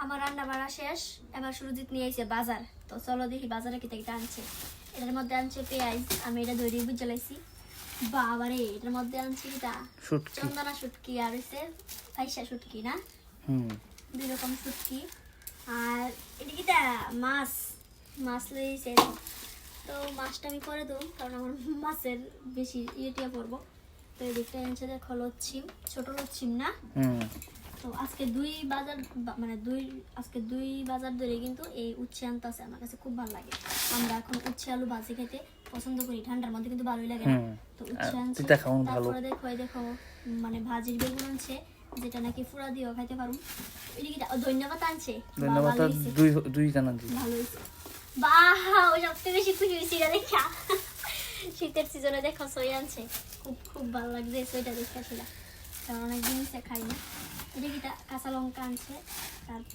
আমার রান্না বাড়া শেষ, এবার সুরজিৎ নিয়ে আইছে বাজার। তো চলো দেখি বাজারে কিতা কিতা আনছে। এটার মধ্যে আনছে পেঁয়াজ, আমি এটা দই দিয়ে বুঝালাইছি। বাবারে, এটার মধ্যে আনছে কিতা চন্দনা শুটকি আর হইছে ফাইসা শুটকি না, দুই রকম শুটকি। আর এটা কিতা মাছ, মাছ লইছে। তো মাছটা আমি করে দেবো, কারণ আমার মাছের বেশি ইয়েটিয়া করবো। তো এদিকটা আনছে দেখো লচ্ছিম, ছোট লচ্ছিম না। তো আজকে দুই বাজার ধরে কিন্তু এই উচ্ছে আনতে আছে। আমার কাছে খুব ভালো লাগে, আমরা এখন উচ্ছে আলু ভাজি খেতে পছন্দ করি, ঠান্ডার মধ্যে কিন্তু ভালোই লাগে না। তো উচ্ছে আনছে, তারপরে দেখো মানে ভাজির বেগুন আনছে, যেটা নাকি ফুরা দিয়েও খাইতে পারুম। এদিকে ধন্যবাদ আনছে, ভালো হয়েছে। বাহ, ওই সবচেয়ে বেশি খুশি হয়েছি এটা দেখা। শীতের সিজনে দেখো সই আনছে, খুব খুব ভালো লাগছে সইটা দেখা, সেটা কারণ অনেক জিনিস খাই না। এটা কি কাঁচা লঙ্কা আনছে, তারপর